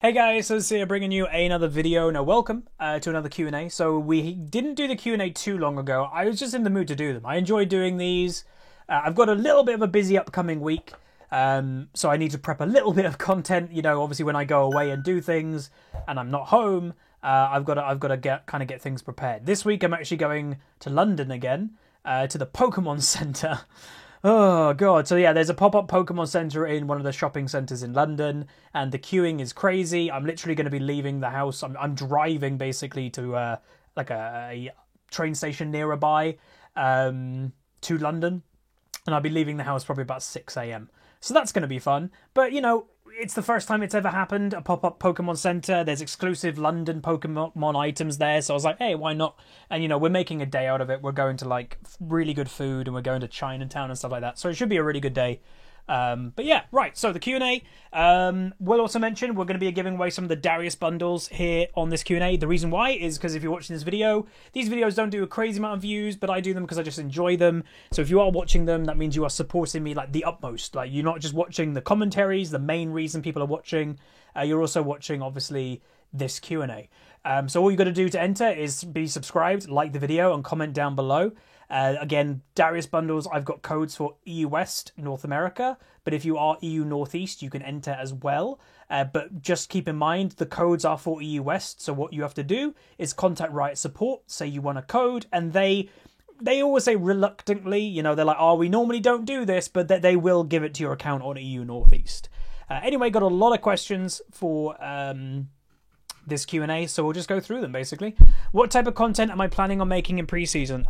Hey guys, so Sia bringing you another video. Now welcome to another Q&A. So we didn't do the Q&A too long ago. I was just in the mood to do them. I enjoy doing these. I've got a little bit of a busy upcoming week. So I need to prep a little bit of content. You know, obviously when I go away and do things and I'm not home, I've got to get things prepared. This week I'm actually going to London again, to the Pokemon Center. Oh god, so yeah, there's a pop-up Pokemon Center in one of the shopping centers in London, and the queuing is crazy. I'm literally going to be leaving the house. I'm driving basically to like a train station nearby to London, and I'll be leaving the house probably about 6 a.m. So that's going to be fun. But you know, it's the first time it's ever happened, a pop-up Pokemon Center. There's exclusive London Pokemon items there, so I was like, hey, why not? And you know, we're making a day out of it. We're going to like really good food, and we're going to Chinatown and stuff like that. So it should be a really good day. But yeah, right, so the Q&A. We'll also mention we're going to be giving away some of the Darius bundles here on this Q&A. The reason why is because if you're watching this video, these videos don't do a crazy amount of views, but I do them because I just enjoy them. So if you are watching them, that means you are supporting me like the utmost. Like, you're not just watching the commentaries, the main reason people are watching. You're also watching, obviously, this Q&A. So all you got to do to enter is be subscribed, like the video, and comment down below. Again, Darius bundles, I've got codes for EU West, North America, but if you are EU Northeast, you can enter as well. But just keep in mind, the codes are for EU West, so what you have to do is contact Riot Support, say you want a code, and they always say reluctantly, you know, they're like, oh, we normally don't do this, but they will give it to your account on EU Northeast. Anyway, got a lot of questions for this Q&A, so we'll just go through them basically. What type of content am I planning on making in pre-season?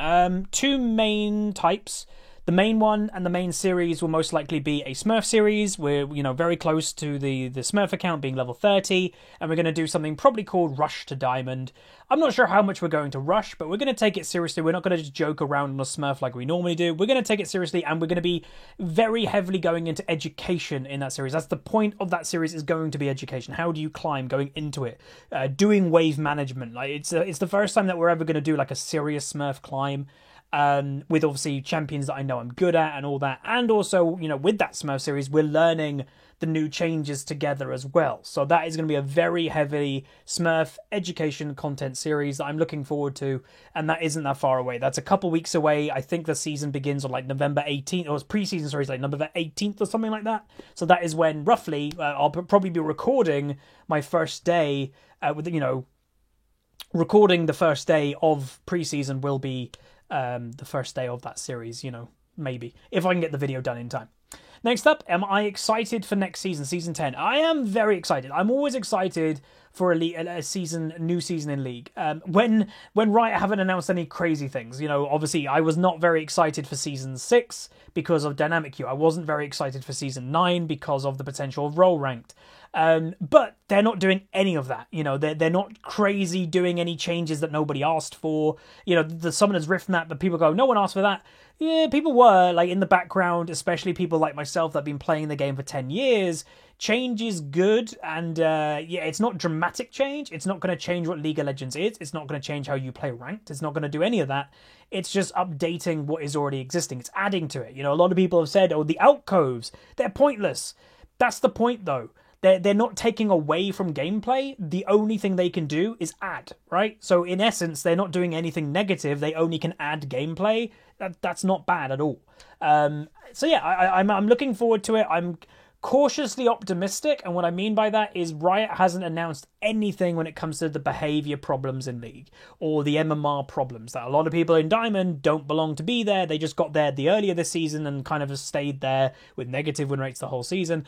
Two main types. The main one and the main series will most likely be a Smurf series. We're, you know, very close to the Smurf account being level 30, and we're going to do something probably called Rush to Diamond. I'm not sure how much we're going to rush, but we're going to take it seriously. We're not going to just joke around on a Smurf like we normally do. We're going to take it seriously, and we're going to be very heavily going into education in that series. That's the point of that series, is going to be education. How do you climb going into it? Doing wave management. Like, it's the first time that we're ever going to do like a serious Smurf climb. With obviously champions that I know I'm good at and all that. And also, you know, with that Smurf series, we're learning the new changes together as well. So that is going to be a very heavy Smurf education content series that I'm looking forward to. And that isn't that far away. That's a couple weeks away. I think the season begins on like November 18th, or pre-season, sorry, like November 18th or something like that. So that is when roughly I'll probably be recording my first day with, you know, recording the first day of pre-season will be the first day of that series, you know, maybe, if I can get the video done in time. Next up, am I excited for next season, season 10? I am very excited. I'm always excited for a new season in League. When Riot haven't announced any crazy things, you know, obviously I was not very excited for season 6 because of dynamic queue. I wasn't very excited for season 9 because of the potential of role ranked. But they're not doing any of that. You know, they're not crazy doing any changes that nobody asked for. You know, the Summoner's Rift map, but people go, no one asked for that. Yeah, people were, like, in the background, especially people like myself that have been playing the game for 10 years. Change is good, and yeah, it's not dramatic change. It's not going to change what League of Legends is. It's not going to change how you play ranked. It's not going to do any of that. It's just updating what is already existing. It's adding to it. You know, a lot of people have said, oh, the alcoves, they're pointless. That's the point, though. They're not taking away from gameplay. The only thing they can do is add, right? So in essence, they're not doing anything negative. They only can add gameplay. That's not bad at all. So yeah, I'm looking forward to it. I'm cautiously optimistic, and what I mean by that is Riot hasn't announced anything when it comes to the behavior problems in League or the MMR problems that a lot of people in Diamond don't belong to be there. They just got there the earlier this season and kind of stayed there with negative win rates the whole season.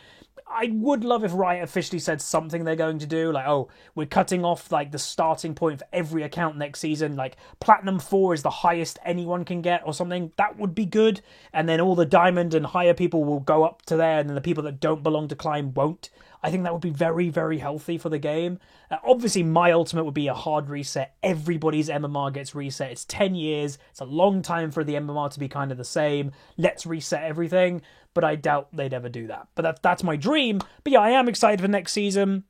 I would love if Riot officially said something they're going to do, like, oh, we're cutting off like the starting point for every account next season, like Platinum 4 is the highest anyone can get or something. That would be good. And then all the Diamond and higher people will go up to there, and then the people that don't belong to climb won't. I think that would be very, very healthy for the game. Obviously, my ultimate would be a hard reset. Everybody's MMR gets reset. It's 10 years. It's a long time for the MMR to be kind of the same. Let's reset everything. But I doubt they'd ever do that. But that's my dream. But yeah, I am excited for next season.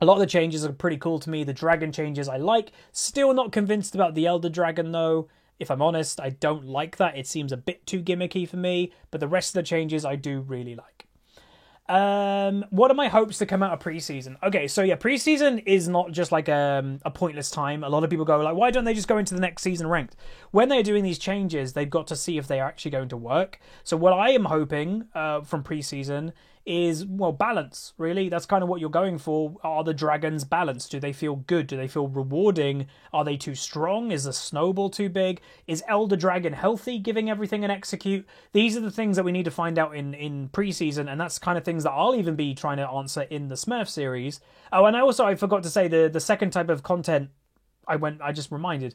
A lot of the changes are pretty cool to me. The dragon changes I like. Still not convinced about the Elder Dragon, though. If I'm honest, I don't like that. It seems a bit too gimmicky for me. But the rest of the changes I do really like. What are my hopes to come out of preseason? Okay, so yeah, preseason is not just like a pointless time. A lot of people go like, why don't they just go into the next season ranked? When they're doing these changes, they've got to see if they are actually going to work. So what I am hoping from preseason is, well, balance, really. That's kind of what you're going for. Are the dragons balanced? Do they feel good? Do they feel rewarding? Are they too strong? Is the snowball too big? Is Elder Dragon healthy, giving everything an execute? These are the things that we need to find out in preseason, and that's kind of things that I'll even be trying to answer in the Smurf series. Oh, and I forgot to say the second type of content I just reminded.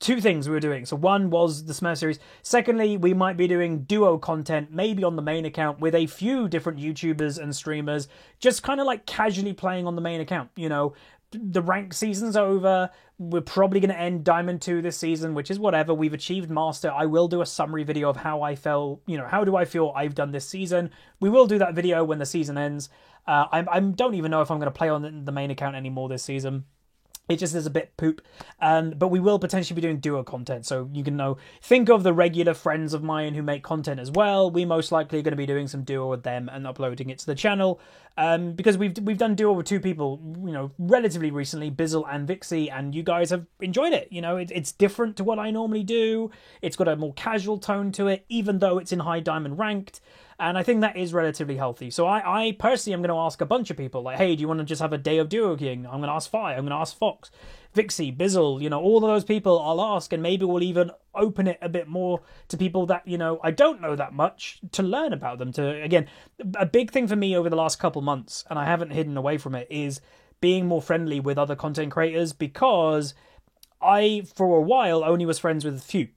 Two things we were doing. So one was the Smurf series. Secondly, we might be doing duo content, maybe on the main account with a few different YouTubers and streamers, just kind of like casually playing on the main account. You know, the rank season's over. We're probably going to end Diamond 2 this season, which is whatever. We've achieved Master. I will do a summary video of how I felt, you know, how do I feel I've done this season. We will do that video when the season ends. I don't even know if I'm going to play on the main account anymore this season. It just is a bit poop. But we will potentially be doing duo content. So you can think of the regular friends of mine who make content as well. We most likely are going to be doing some duo with them and uploading it to the channel. Because we've done duo with two people, you know, relatively recently, Bizzle and Vixie, and you guys have enjoyed it. You know, it's different to what I normally do. It's got a more casual tone to it, even though it's in high diamond ranked. And I think that is relatively healthy. So I personally am going to ask a bunch of people, like, hey, do you want to just have a day of duo king? I'm going to ask Fi, I'm going to ask Fox, Vixie, Bizzle, you know, all of those people I'll ask, and maybe we'll even open it a bit more to people that, you know, I don't know that much, to learn about them. To, again, a big thing for me over the last couple months, and I haven't hidden away from it, is being more friendly with other content creators, because I, for a while, only was friends with a few.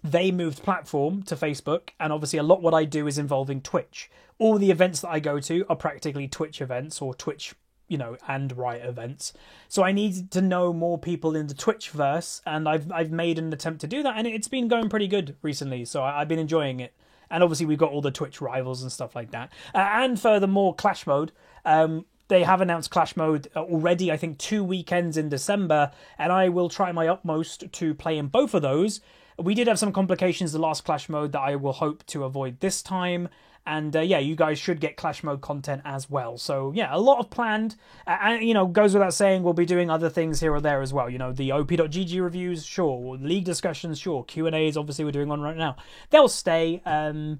They moved platform to Facebook, and obviously a lot what I do is involving Twitch. All the events that I go to are practically Twitch events, or Twitch, you know, and Riot events. So I need to know more people in the Twitchverse, and I've made an attempt to do that, and it's been going pretty good recently, so I've been enjoying it. And obviously we've got all the Twitch rivals and stuff like that. And furthermore, Clash Mode. They have announced Clash Mode already, I think 2 weekends in December, and I will try my utmost to play in both of those. We did have some complications the last Clash Mode that I will hope to avoid this time. And yeah, you guys should get Clash Mode content as well. So yeah, a lot of planned. And, you know, goes without saying, we'll be doing other things here or there as well. You know, the OP.GG reviews, sure. League discussions, sure. Q&As, obviously, we're doing one right now. They'll stay. And,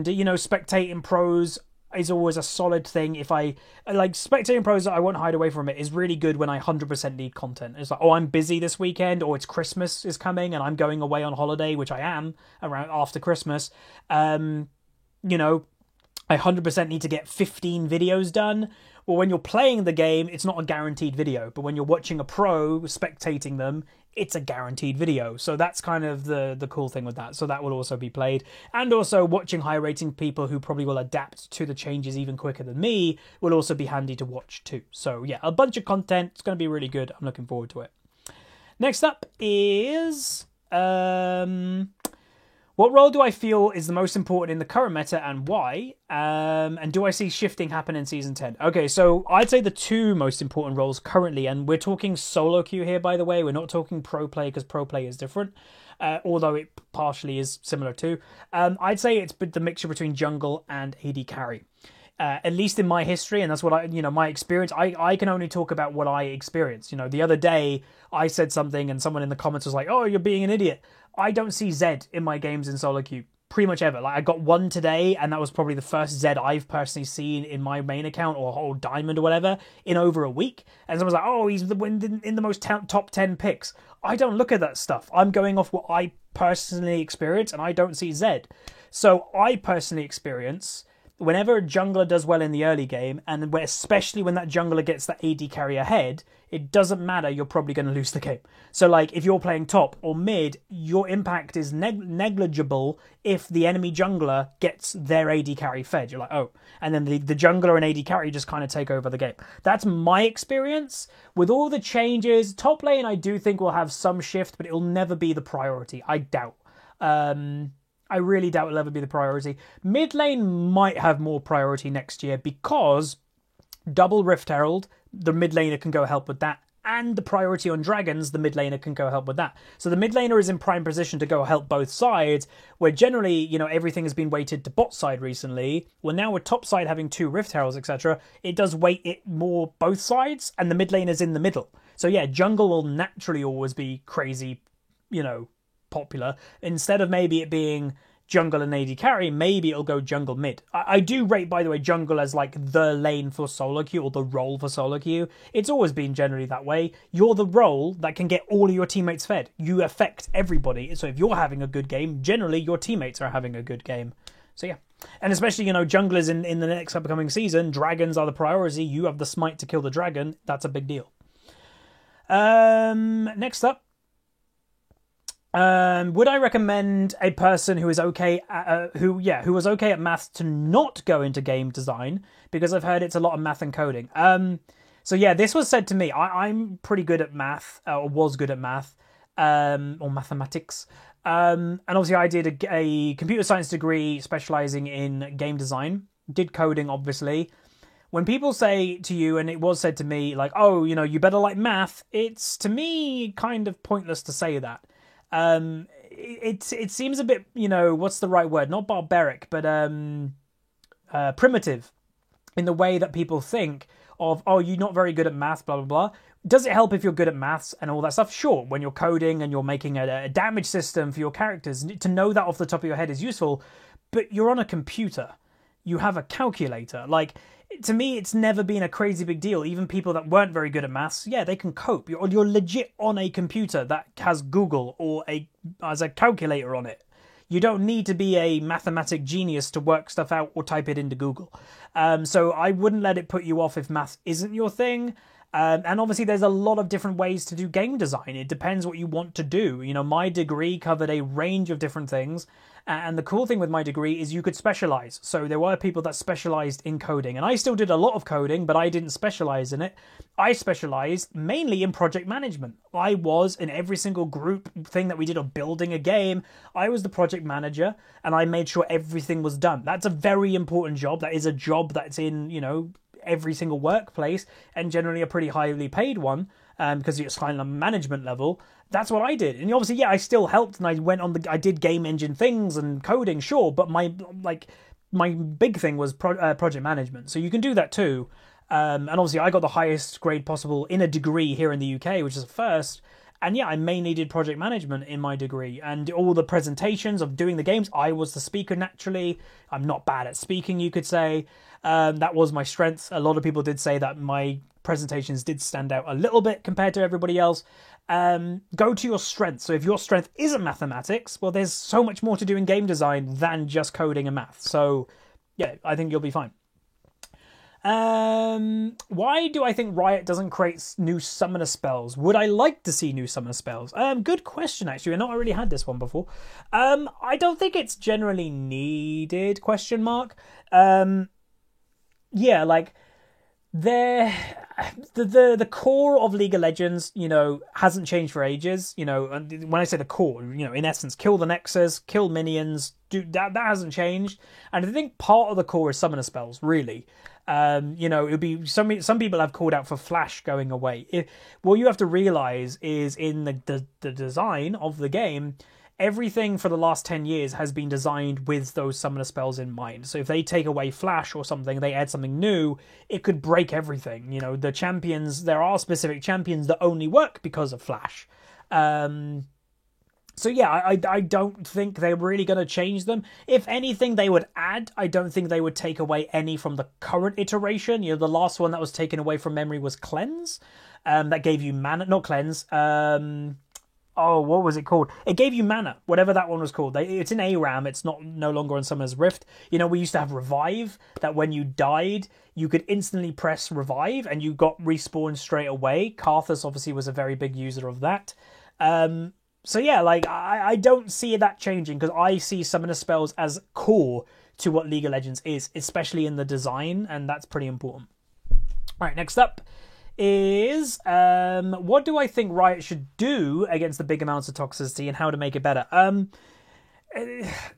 you know, spectating pros is always a solid thing. If I like spectating pros, I won't hide away from it, is really good when I 100% need content. It's like, oh, I'm busy this weekend, or it's Christmas is coming and I'm going away on holiday, which I am around after Christmas. You know, I 100% need to get 15 videos done. Well, when you're playing the game, it's not a guaranteed video, but when you're watching a pro, spectating them, it's a guaranteed video. So that's kind of the cool thing with that. So that will also be played. And also watching high rating people who probably will adapt to the changes even quicker than me will also be handy to watch too. So yeah, a bunch of content. It's going to be really good. I'm looking forward to it. Next up is... what role do I feel is the most important in the current meta, and why? And do I see shifting happen in Season 10? Okay, so I'd say the two most important roles currently, and we're talking solo queue here, by the way. We're not talking pro play, because pro play is different, although it partially is similar too. I'd say it's the mixture between jungle and AD carry. At least in my history, and that's what my experience. I can only talk about what I experienced. You know, the other day I said something and someone in the comments was like, "Oh, you're being an idiot." I don't see Zed in my games in solo queue pretty much ever. Like, I got one today, and that was probably the first Zed I've personally seen in my main account or whole diamond or whatever in over a week. And someone's like, "Oh, he's in the most top 10 picks." I don't look at that stuff. I'm going off what I personally experience, and I don't see Zed. So I personally experience, whenever a jungler does well in the early game, and especially when that jungler gets that AD carry ahead, it doesn't matter, you're probably going to lose the game. So like, if you're playing top or mid, your impact is negligible if the enemy jungler gets their AD carry fed. You're like, oh, and then the jungler and AD carry just kind of take over the game. That's my experience. With all the changes, top lane I do think will have some shift, but it'll never be the priority. I doubt. I really doubt it'll ever be the priority. Mid lane might have more priority next year, because double Rift Herald, the mid laner can go help with that, and the priority on dragons, the mid laner can go help with that. So the mid laner is in prime position to go help both sides, where generally, you know, everything has been weighted to bot side recently. Well, now with top side having 2 Rift Heralds, etc., it does weight it more both sides, and the mid laner's in the middle. So yeah, jungle will naturally always be crazy, you know, popular. Instead of maybe it being jungle and AD carry, maybe it'll go jungle mid. I do rate, by the way, jungle as like the lane for solo queue, or the role for solo queue. It's always been generally that way. You're the role that can get all of your teammates fed. You affect everybody. So if you're having a good game, generally your teammates are having a good game. So yeah. And especially, you know, junglers in the next upcoming season, dragons are the priority. You have the smite to kill the dragon. That's a big deal. Next up. Would I recommend a person who is okay who was okay at maths to not go into game design? Because I've heard it's a lot of math and coding. So yeah, this was said to me. I'm pretty good at math, or was good at math, or mathematics. And obviously I did a computer science degree specializing in game design. Did coding, obviously. When people say to you, and it was said to me, like, oh, you know, you better like math, it's to me kind of pointless to say that. It seems a bit, you know, what's the right word? Not barbaric, but primitive in the way that people think of, oh, you're not very good at math, blah, blah, blah. Does it help if you're good at maths and all that stuff? Sure, when you're coding and you're making a damage system for your characters, to know that off the top of your head is useful, but you're on a computer. You have a calculator. Like, to me, it's never been a crazy big deal. Even people that weren't very good at maths, yeah, they can cope. You're legit on a computer that has Google or has a calculator on it. You don't need to be a mathematic genius to work stuff out or type it into Google. So I wouldn't let it put you off if maths isn't your thing. And obviously there's a lot of different ways to do game design. It depends what you want to do. You know, my degree covered a range of different things. And the cool thing with my degree is you could specialize. So there were people that specialized in coding. And I still did a lot of coding, but I didn't specialize in it. I specialized mainly in project management. I was in every single group thing that we did of building a game. I was the project manager, and I made sure everything was done. That's a very important job. That is a job that's in, you know, every single workplace, and generally a pretty highly paid one, because it's kind of management level. That's what I did. And obviously, yeah, I still helped, and I did game engine things and coding, sure, but my big thing was project management. So you can do that too. And obviously I got the highest grade possible in a degree here in the UK, which is a first. And yeah, I mainly did project management in my degree, and all the presentations of doing the games, I was the speaker naturally. I'm not bad at speaking, you could say. That was my strength. A lot of people did say that my presentations did stand out a little bit compared to everybody else. Go to your strength. So if your strength isn't mathematics, well, there's so much more to do in game design than just coding and math. So yeah, I think you'll be fine. Why do I think Riot doesn't create new summoner spells? Would I like to see new summoner spells? Good question, actually. I know I already had this one before. I don't think it's generally needed, question mark. Yeah, like, the core of League of Legends, you know, hasn't changed for ages. You know, and when I say the core, you know, in essence, kill the Nexus, kill minions, that hasn't changed. And I think part of the core is summoner spells, really. You know, it would be some people have called out for Flash going away. What you have to realize is in the design of the game, everything for the last 10 years has been designed with those summoner spells in mind. So if they take away Flash or something, they add something new, it could break everything. You know, the champions, there are specific champions that only work because of Flash. So yeah, I don't think they're really going to change them. If anything, they would add. I don't think they would take away any from the current iteration. You know, the last one that was taken away from memory was Cleanse. That gave you mana, not Cleanse. Oh, what was it called? It gave you mana, whatever that one was called. It's in ARAM. It's no longer on Summoner's Rift. You know, we used to have Revive, that when you died, you could instantly press Revive and you got respawned straight away. Karthus obviously was a very big user of that. So yeah, like, I don't see that changing, because I see summoner spells as core to what League of Legends is, especially in the design, and that's pretty important. All right, next up is what do I think Riot should do against the big amounts of toxicity and how to make it better?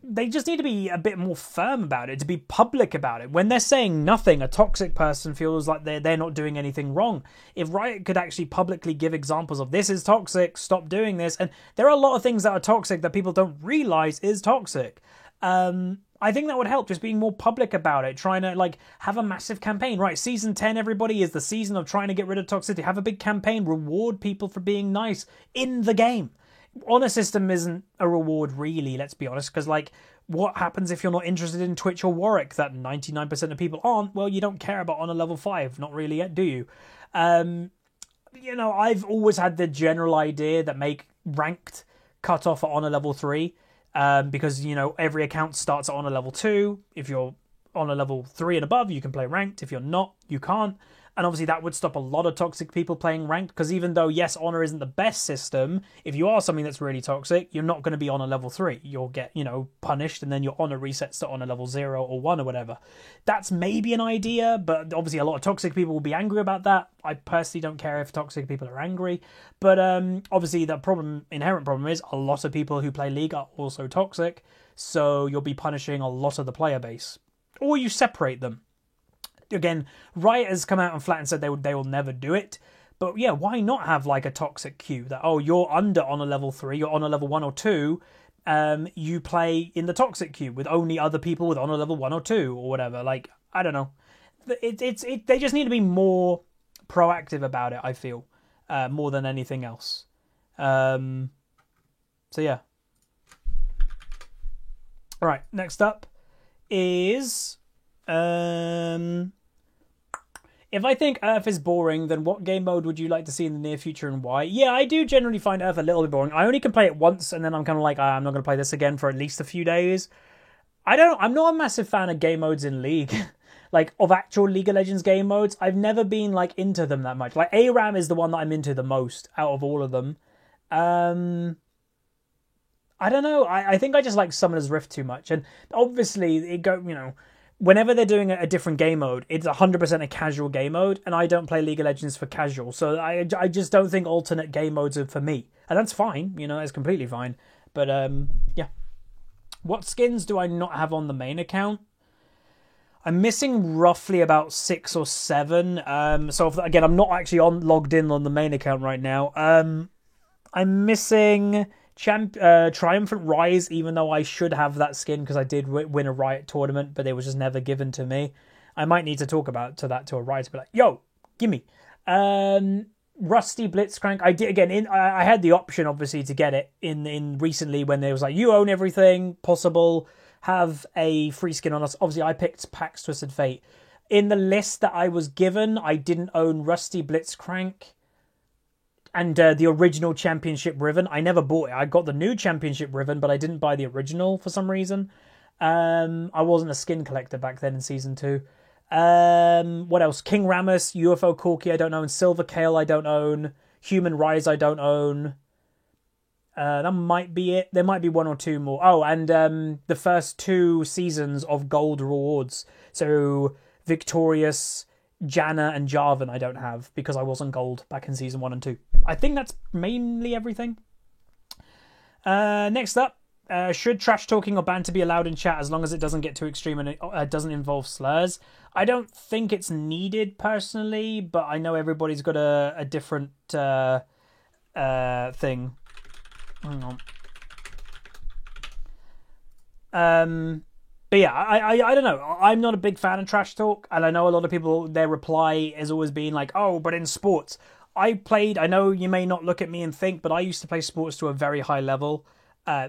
they just need to be a bit more firm about it, to be public about it. When they're saying nothing, a toxic person feels like they're not doing anything wrong. If Riot could actually publicly give examples of this is toxic, stop doing this, and there are a lot of things that are toxic that people don't realize is toxic. I think that would help, just being more public about it, trying to like have a massive campaign. Right, season 10, everybody, is the season of trying to get rid of toxicity. Have a big campaign, reward people for being nice in the game. Honor system isn't a reward really, let's be honest, because like what happens if you're not interested in Twitch or Warwick, that 99% of people aren't? Well, you don't care about Honor level 5, not really yet, do you? You know, I've always had the general idea that make ranked cut off at Honor level 3, because, you know, every account starts at Honor level 2. If you're Honor level 3 and above, you can play ranked. If you're not, you can't. And obviously that would stop a lot of toxic people playing ranked, because even though, yes, Honor isn't the best system, if you are something that's really toxic, you're not going to be Honor level 3. You'll get, you know, punished, and then your Honor resets to Honor level 0 or 1 or whatever. That's maybe an idea, but obviously a lot of toxic people will be angry about that. I personally don't care if toxic people are angry. But obviously the inherent problem is a lot of people who play League are also toxic, so you'll be punishing a lot of the player base. Or you separate them. Again, Riot has come out and flat and said they will never do it. But yeah, why not have like a toxic queue that, oh, you're under Honor level 3, you're Honor level 1 or 2, you play in the toxic queue with only other people with Honor level 1 or 2 or whatever. Like, I don't know. They just need to be more proactive about it, I feel, more than anything else. So yeah. All right, next up is if I think Earth is boring, then what game mode would you like to see in the near future and why? Yeah, I do generally find Earth a little bit boring. I only can play it once, and then I'm kind of like, I'm not going to play this again for at least a few days. I'm not a massive fan of game modes in League. Like, of actual League of Legends game modes. I've never been, like, into them that much. Like, ARAM is the one that I'm into the most out of all of them. I don't know. I think I just like Summoner's Rift too much. And obviously, whenever they're doing a different game mode, it's 100% a casual game mode, and I don't play League of Legends for casual, so I just don't think alternate game modes are for me. And that's fine, it's completely fine. But, yeah. What skins do I not have on the main account? I'm missing roughly about 6 or 7. So, again, I'm not actually logged in on the main account right now. I'm missing Triumphant Rise, even though I should have that skin because I did win a Riot tournament, but it was just never given to me. I might need to talk about that to a Riot to be like, yo, gimme. Rusty Blitzcrank. I did again. I had the option obviously to get it in recently when there was like, you own everything possible, have a free skin on us. Obviously, I picked Pax Twisted Fate. In the list that I was given, I didn't own Rusty Blitzcrank and the original Championship Riven. I never bought it. I got the new Championship Riven, but I didn't buy the original for some reason. I wasn't a skin collector back then in Season 2. What else? King Rammus, UFO Corki I don't own, Silver Kale I don't own, Human Rise I don't own. That might be it. There might be 1 or 2 more. Oh, and the first 2 seasons of Gold rewards. So Victorious, Janna and Jarvan I don't have because I wasn't Gold back in Season 1 and 2. I think that's mainly everything. Next up, should trash talking or banter be allowed in chat as long as it doesn't get too extreme and it doesn't involve slurs? I don't think it's needed personally, but I know everybody's got a different thing. Hang on. But yeah, I don't know. I'm not a big fan of trash talk, and I know a lot of people, their reply has always been like, oh, but in sports. I know you may not look at me and think, but I used to play sports to a very high level.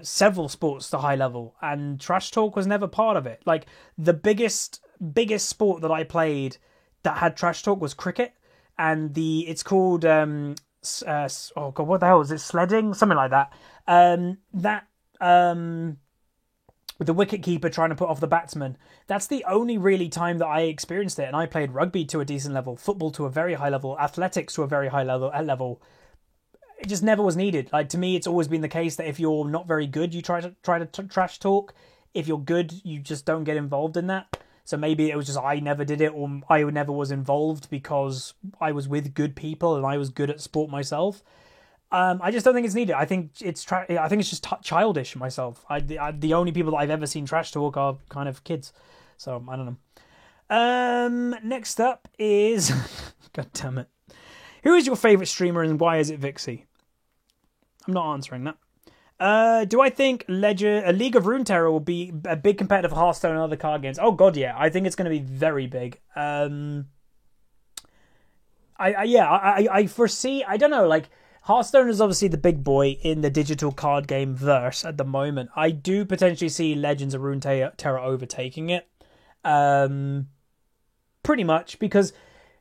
Several sports to high level, and trash talk was never part of it. Like, the biggest sport that I played that had trash talk was cricket, and it's called oh god, what the hell is it? Sledding, something like that. With the wicketkeeper trying to put off the batsman. That's the only really time that I experienced it, and I played rugby to a decent level, football to a very high level, athletics to a very high level. It just never was needed. Like, to me, it's always been the case that if you're not very good, you try to trash talk. If you're good, you just don't get involved in that. So maybe it was just I never did it, or I never was involved because I was with good people and I was good at sport myself. I just don't think it's needed. I think it's I think it's just childish myself. The only people that I've ever seen trash talk are kind of kids, so I don't know. Next up is God damn it, who is your favorite streamer and why is it Vixie? I'm not answering that. Do I think League of Runeterra will be a big competitor for Hearthstone and other card games? Oh god, yeah. I think it's going to be very big. I foresee. I don't know. Like Hearthstone is obviously the big boy in the digital card game verse at the moment. I do potentially see Legends of Runeterra overtaking it. Pretty much because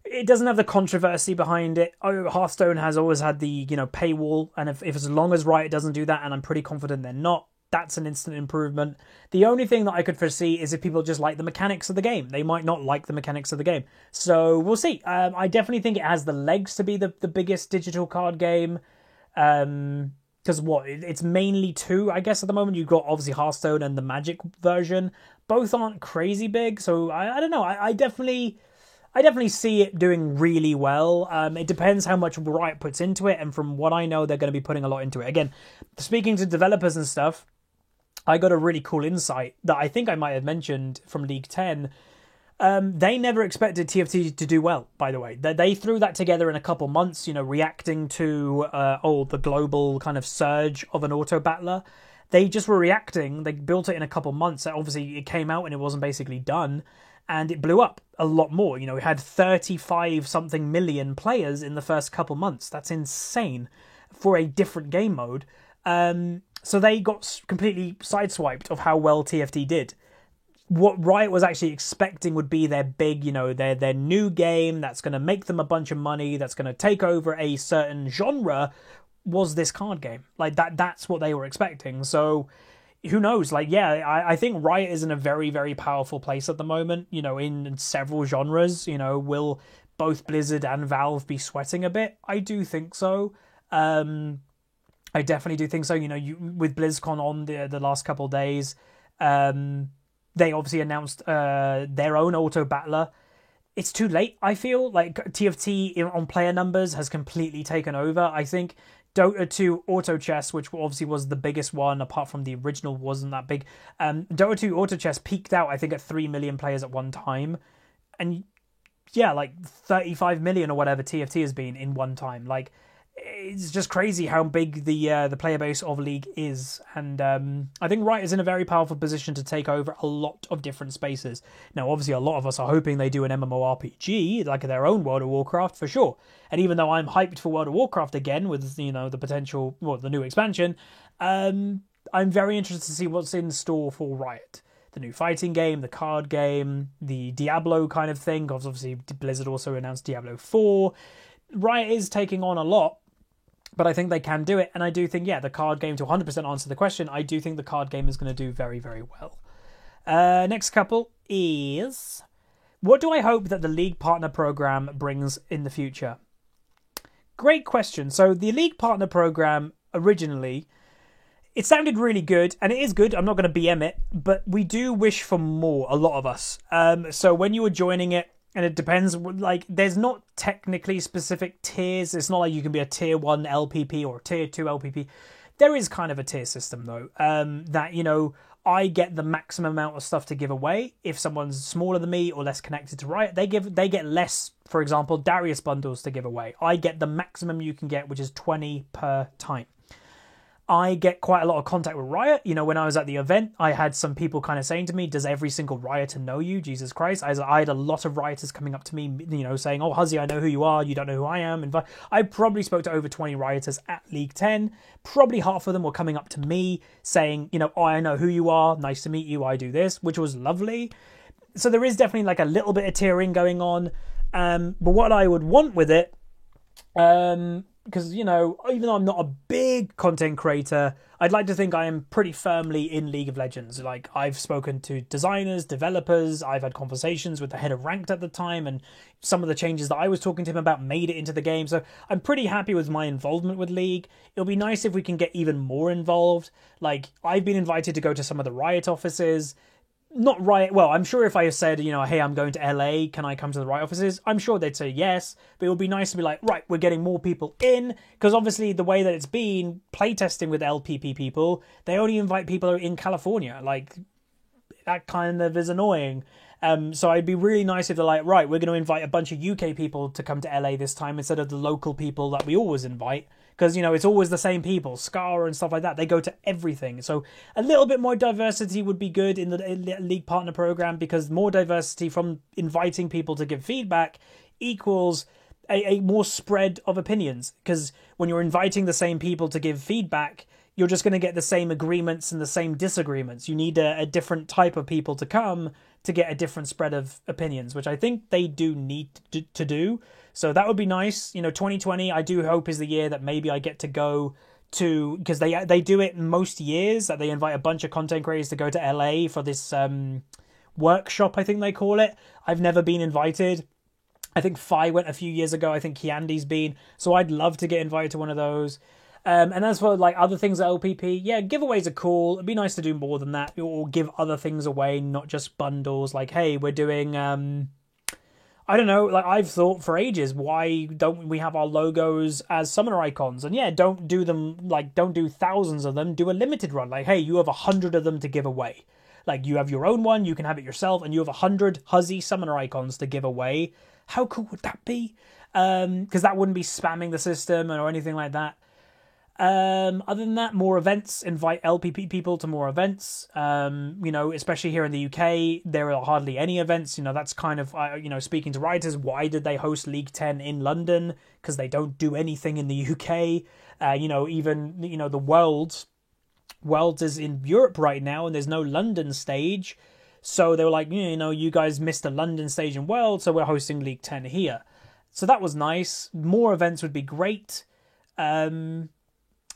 it doesn't have the controversy behind it. Hearthstone has always had the paywall, and if as long as Riot doesn't do that, and I'm pretty confident they're not, that's an instant improvement. The only thing that I could foresee is if people just like the mechanics of the game. They might not like the mechanics of the game. So we'll see. I definitely think it has the legs to be the biggest digital card game. Because it's mainly two, I guess, at the moment. You've got obviously Hearthstone and the Magic version. Both aren't crazy big. So I don't know. I definitely see it doing really well. It depends how much Riot puts into it. And from what I know, they're going to be putting a lot into it. Again, speaking to developers and stuff, I got a really cool insight that I think I might have mentioned from League 10. They never expected TFT to do well, by the way. They threw that together in a couple months, reacting to the global kind of surge of an auto battler. They just were reacting. They built it in a couple months. Obviously, it came out and it wasn't basically done. And it blew up a lot more. It had 35-something million players in the first couple months. That's insane for a different game mode. So they got completely sideswiped of how well TFT did. What Riot was actually expecting would be their big, their new game that's going to make them a bunch of money, that's going to take over a certain genre, was this card game. Like that's what they were expecting. So who knows? I think Riot is in a very, very powerful place at the moment, in several genres. Will both Blizzard and Valve be sweating a bit? I do think so. I definitely do think so. With BlizzCon on the last couple of days, they obviously announced their own auto battler. It's too late, I feel. Like TFT on player numbers has completely taken over. I think Dota 2 Auto Chess, which obviously was the biggest one, apart from the original wasn't that big. Dota 2 Auto Chess peaked out, I think, at 3 million players at one time. And yeah, 35 million or whatever TFT has been in one time. It's just crazy how big the player base of League is. And I think Riot is in a very powerful position to take over a lot of different spaces. Now, obviously, a lot of us are hoping they do an MMORPG, like their own World of Warcraft, for sure. And even though I'm hyped for World of Warcraft again with, the potential, the new expansion, I'm very interested to see what's in store for Riot. The new fighting game, the card game, the Diablo kind of thing, because obviously Blizzard also announced Diablo 4. Riot is taking on a lot, but I think they can do it, and I do think, the card game, to 100% answer the question, I do think the card game is going to do very, very well. Next couple is, what do I hope that the League Partner Program brings in the future? Great question. So the League Partner Program, originally, it sounded really good, and it is good, I'm not going to BM it, but we do wish for more, a lot of us. So when you were joining it, and it depends, there's not technically specific tiers. It's not like you can be a tier 1 LPP or tier 2 LPP. There is kind of a tier system, though, that, I get the maximum amount of stuff to give away. If someone's smaller than me or less connected to Riot, they get less, for example, Darius bundles to give away. I get the maximum you can get, which is 20 per time. I get quite a lot of contact with Riot. When I was at the event, I had some people kind of saying to me, does every single Rioter know you? Jesus Christ. I had a lot of Rioters coming up to me, saying, oh, Huzzy, I know who you are. You don't know who I am. I probably spoke to over 20 Rioters at League 10. Probably half of them were coming up to me saying, oh, I know who you are. Nice to meet you. I do this, which was lovely. So there is definitely a little bit of tiering going on. But what I would want with it, because, even though I'm not a big content creator, I'd like to think I am pretty firmly in League of Legends. I've spoken to designers, developers, I've had conversations with the head of Ranked at the time, and some of the changes that I was talking to him about made it into the game. So I'm pretty happy with my involvement with League. It'll be nice if we can get even more involved. I've been invited to go to some of the Riot offices. not Riot. Well, I'm sure if I said, you know, hey, I'm going to LA, can I come to the Riot offices? I'm sure they'd say yes, but it would be nice to be like, right, we're getting more people in, because obviously the way that it's been playtesting with LPP people, they only invite people in California. Like, that kind of is annoying. So it'd be really nice if they're like, right, we're going to invite a bunch of UK people to come to LA this time instead of the local people that we always invite. Because, you know, it's always the same people, Scar and stuff like that. They go to everything. So a little bit more diversity would be good in the League Partner Program, because more diversity from inviting people to give feedback equals a more spread of opinions. Because when you're inviting the same people to give feedback, you're just going to get the same agreements and the same disagreements. You need a different type of people to come to get a different spread of opinions, which I think they do need to do. So that would be nice. You know, 2020, I do hope is the year that maybe I get to go to, because they do it most years, that they invite a bunch of content creators to go to LA for this workshop, I think they call it. I've never been invited. I think Fi went a few years ago. I think Kiandi's been. So I'd love to get invited to one of those. And as for like other things at LPP, yeah, giveaways are cool. It'd be nice to do more than that, or give other things away, not just bundles. Like, hey, we're doing, I don't know, like I've thought for ages, why don't we have our logos as summoner icons? And yeah, don't do them, like, don't do thousands of them, do a limited run. Like, hey, you have 100 of them to give away. Like, you have your own one, you can have it yourself, and you have 100 Huzzy summoner icons to give away. How cool would that be? Because that wouldn't be spamming the system or anything like that. Other than that, more events, invite LPP people to more events. You know, especially here in the UK, there are hardly any events. You know, that's kind of, you know, speaking to writers, why did they host League 10 in London? Because they don't do anything in the UK. You know, even, you know, the Worlds is in Europe right now, and there's no London stage. So they were like, you know, you guys missed the London stage in Worlds, so we're hosting League 10 here. So that was nice. More events would be great. I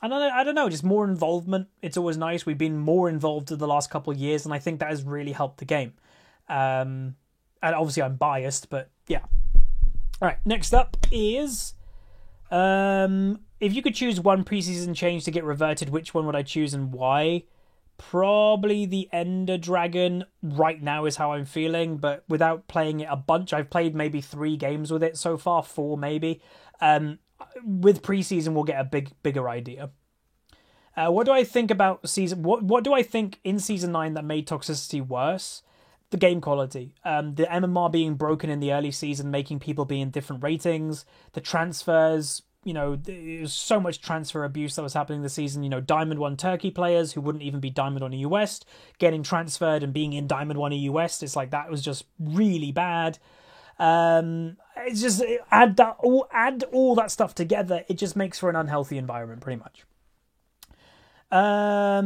don't know, just more involvement. It's always nice. We've been more involved in the last couple of years, and I think that has really helped the game. And obviously I'm biased, but yeah. All right, next up is, if you could choose one preseason change to get reverted, which one would I choose and why? Probably the Ender Dragon right now is how I'm feeling, but without playing it a bunch, I've played maybe 3 games with it so far, 4 maybe. With preseason, we'll get a bigger idea. What do I think about season? What do I think in season 9 that made toxicity worse? The game quality, the MMR being broken in the early season, making people be in different ratings, the transfers. You know, there was so much transfer abuse that was happening this season. You know, Diamond 1 Turkey players who wouldn't even be Diamond 1 EU West getting transferred and being in Diamond 1 EU West. It's like, that was just really bad. It's just, add all that stuff together, it just makes for an unhealthy environment, pretty much.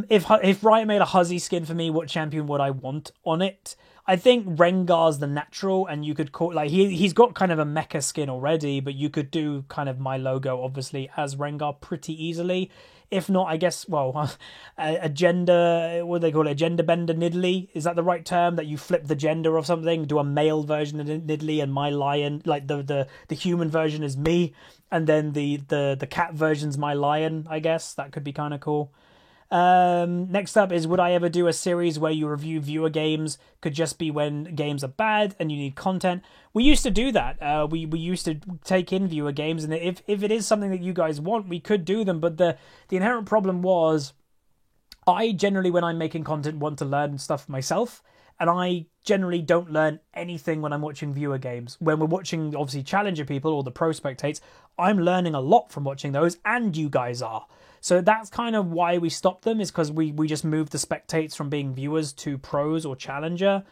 If Riot made a Huzzy skin for me, what champion would I want on it? I think Rengar's the natural, and you could call, like, he's got kind of a mecha skin already, but you could do kind of my logo obviously as Rengar pretty easily. If not, I guess, well, a gender, what do they call it? A gender bender Nidalee? Is that the right term? That you flip the gender of something, do a male version of Nidalee, and my lion, like the human version is me, and then the cat version's my lion, I guess. That could be kind of cool. Next up is, would I ever do a series where you review viewer games? Could just be when games are bad and you need content. We used to do that. We used to take in viewer games, and if it is something that you guys want, we could do them. But the inherent problem was, I generally, when I'm making content, want to learn stuff myself, and I generally don't learn anything when I'm watching viewer games. When we're watching, obviously, Challenger people or the Pro Spectates, I'm learning a lot from watching those, and you guys are. So that's kind of why we stopped them, is because we just moved the spectates from being viewers to pros or challenger.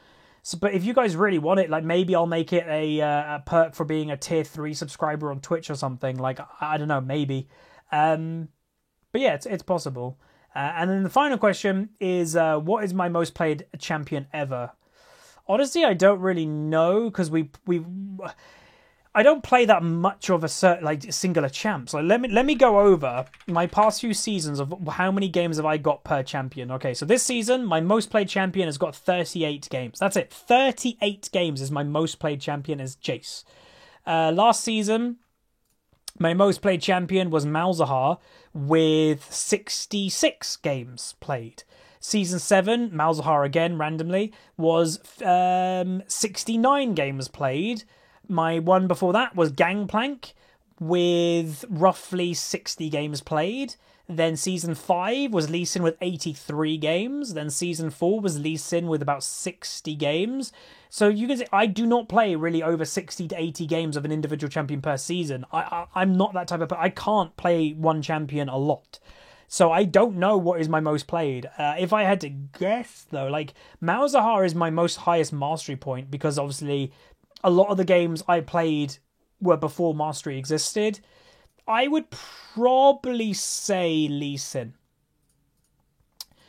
So, but if you guys really want it, like, maybe I'll make it a perk for being a tier 3 subscriber on Twitch or something. Like, I don't know, maybe. But yeah, it's possible. And then the final question is, what is my most played champion ever? Honestly, I don't really know, because I don't play that much of a certain, like, singular champ. So let me go over my past few seasons of how many games have I got per champion. Okay, so this season, my most played champion has got 38 games. That's it. 38 games is my most played champion as Jace. Last season, my most played champion was Malzahar with 66 games played. Season 7, Malzahar again, randomly, was 69 games played. My one before that was Gangplank, with roughly 60 games played. Then Season 5 was Lee Sin with 83 games. Then Season 4 was Lee Sin with about 60 games. So you can say I do not play really over 60 to 80 games of an individual champion per season. I'm not that type of... I can't play one champion a lot. So I don't know what is my most played. If I had to guess, though, like, Malzahar is my most highest mastery point, because obviously a lot of the games I played were before mastery existed. I would probably say Lee Sin.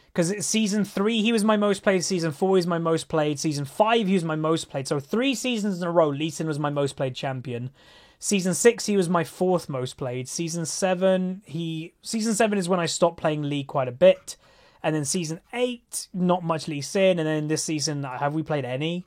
Because Season 3, he was my most played. Season 4 is my most played. Season 5, he was my most played. So 3 seasons in a row, Lee Sin was my most played champion. Season 6, he was my 4th most played. Season 7 is when I stopped playing Lee quite a bit. And then Season 8, not much Lee Sin. And then this season, have we played any?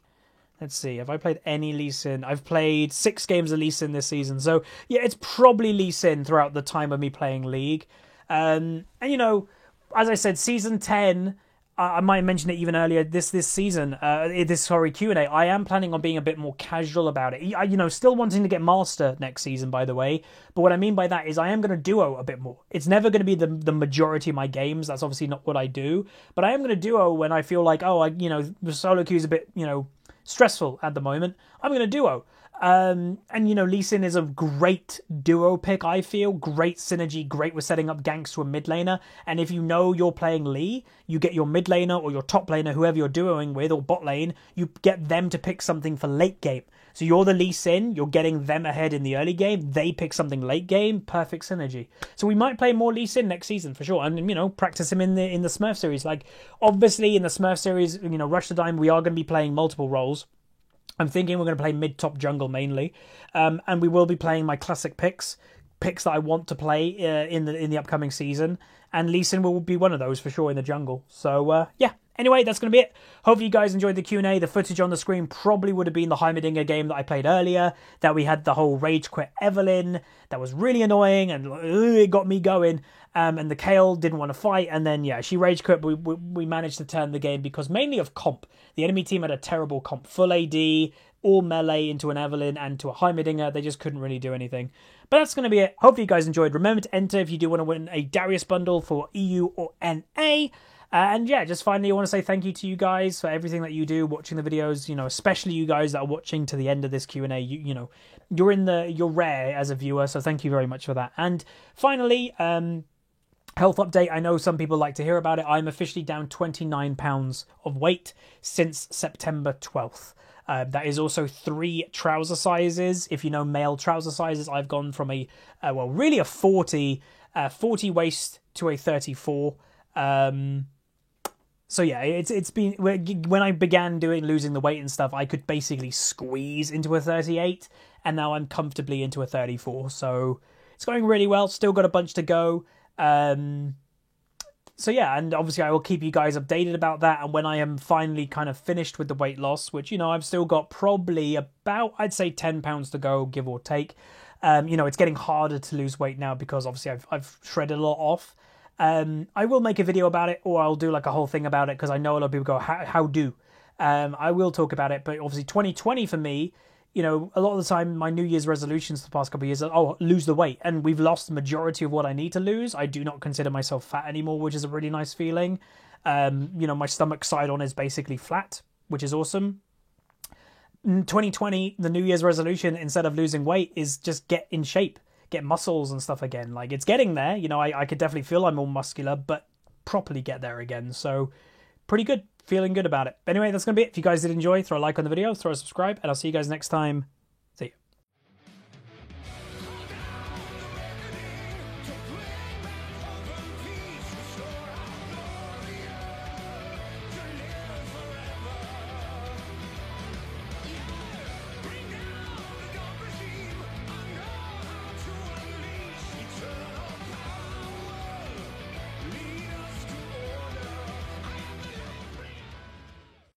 Let's see, have I played any Lee Sin? I've played 6 games of Lee Sin this season. So, yeah, it's probably Lee Sin throughout the time of me playing League. And, you know, as I said, Season 10, I might have mentioned it even earlier this season, Q&A, I am planning on being a bit more casual about it. You know, still wanting to get Master next season, by the way. But what I mean by that is I am going to duo a bit more. It's never going to be the majority of my games. That's obviously not what I do. But I am going to duo when I feel like, the solo queue is a bit, stressful at the moment. I'm going to duo. And, Lee Sin is a great duo pick, I feel. Great synergy, great with setting up ganks to a mid laner. And if you know you're playing Lee, you get your mid laner or your top laner, whoever you're duoing with, or bot lane, you get them to pick something for late game. So you're the Lee Sin, you're getting them ahead in the early game, they pick something late game, perfect synergy. So we might play more Lee Sin next season, for sure. And, practice him in the Smurf series. Like, obviously, in the Smurf series, Rush the Diamond, we are going to be playing multiple roles. I'm thinking we're going to play mid-top jungle mainly, and we will be playing my classic picks that I want to play in the upcoming season, and Lee Sin will be one of those for sure in the jungle. So yeah. Anyway, that's going to be it. Hopefully you guys enjoyed the Q&A. The footage on the screen probably would have been the Heimerdinger game that I played earlier, that we had the whole rage quit Evelyn. That was really annoying, and it got me going. And the Kayle didn't want to fight, and then, yeah, she rage quit, but we managed to turn the game because mainly of comp. The enemy team had a terrible comp. Full AD, all melee into an Evelyn and to a Heimerdinger. They just couldn't really do anything. But that's going to be it. Hopefully you guys enjoyed. Remember to enter if you do want to win a Darius bundle for EU or NA. And yeah, just finally, I want to say thank you to you guys for everything that you do, watching the videos, especially you guys that are watching to the end of this Q&A. You're rare as a viewer, so thank you very much for that. And finally, health update. I know some people like to hear about it. I'm officially down 29 pounds of weight since September 12th. That is also 3 trouser sizes. If you know male trouser sizes, I've gone from a 40 waist to a 34. So yeah, it's been, when I began losing the weight and stuff, I could basically squeeze into a 38, and now I'm comfortably into a 34. So it's going really well. Still got a bunch to go. So yeah, and obviously I will keep you guys updated about that. And when I am finally kind of finished with the weight loss, which, I've still got probably about, I'd say 10 pounds to go, give or take. It's getting harder to lose weight now because obviously I've shredded a lot off. I will make a video about it, or I'll do like a whole thing about it, because I know a lot of people go, how do? I will talk about it, but obviously 2020 for me, a lot of the time my New Year's resolutions the past couple of years are, lose the weight, and we've lost the majority of what I need to lose. I do not consider myself fat anymore, which is a really nice feeling. My stomach side on is basically flat, which is awesome. In 2020, the New Year's resolution, instead of losing weight, is just get in shape. Get muscles and stuff again. Like, it's getting there. I could definitely feel I'm more muscular, but properly get there again. So, pretty good. Feeling good about it. But anyway, that's going to be it. If you guys did enjoy, throw a like on the video, throw a subscribe, and I'll see you guys next time.